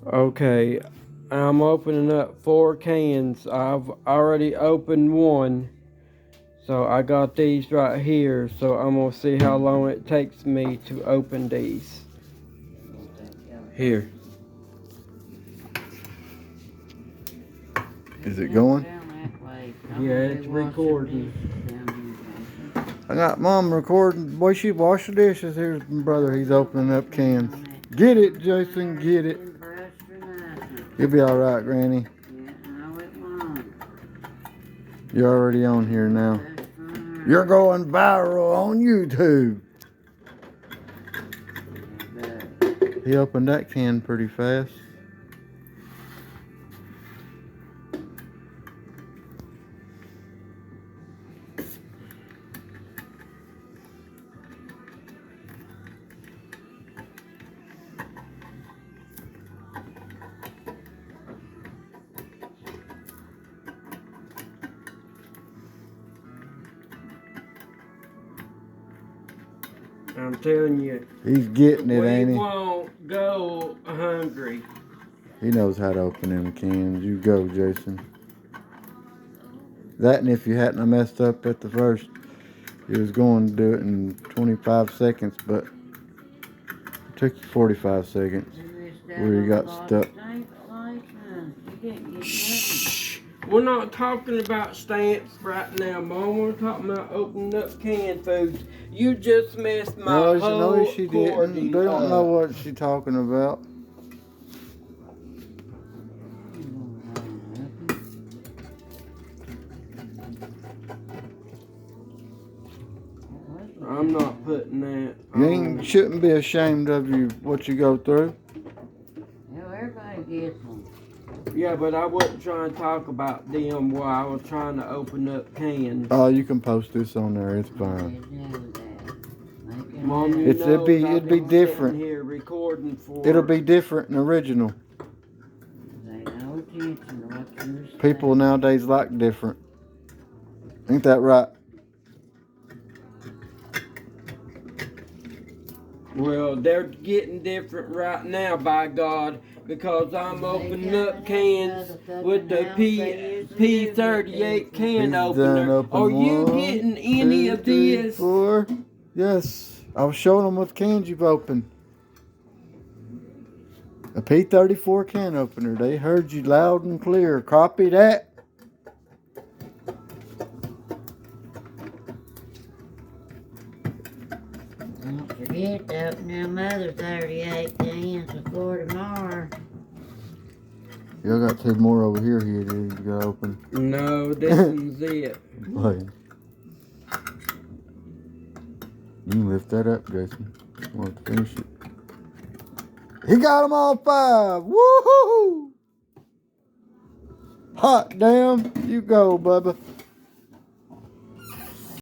Okay, I'm opening up 4 cans. I've already opened one. So I got these right here. So I'm going to see how long it takes me to open these. Here. Is it going? Yeah, it's recording. I got Mom recording. Boy, she washed the dishes. Here's my brother. He's opening up cans. Get it, Jason. Get it. You'll be all right, Granny. You're already on here now. You're going viral on YouTube. He opened that can pretty fast. I'm telling you. He's getting it, ain't We he? won't go hungry. He knows how to open them cans. You go, Jason. That, and if you hadn't messed up at the first, he was going to do it in 25 seconds, but it took you 45 seconds where you got stuck. Shh. We're not talking about stamps right now, Mom. We're talking about opening up canned foods. You just messed my whole No, she didn't. They don't know what she's talking about. I'm not putting that. You shouldn't be ashamed of what you go through. Well, everybody gets them. Yeah, but I wasn't trying to talk about them while I was trying to open up cans. Oh, you can post this on there. It's fine. Mom, It'd be different. Here recording for. It'll be different and original. People nowadays like different. Ain't that right? Well, they're getting different right now, by God, because I'm opening up cans with the P-38 can opener. Are you getting any of this? 4. Yes, I was showing them what cans you've opened. A P-34 can opener. They heard you loud and clear. Copy that. Don't forget to open them other 38 cans before tomorrow. Y'all got 2 more over here you gotta open. No, this one's it. Wait. You can lift that up, Jason. I want to finish it. He got them all 5. Woohoo! Hot damn. You go, Bubba.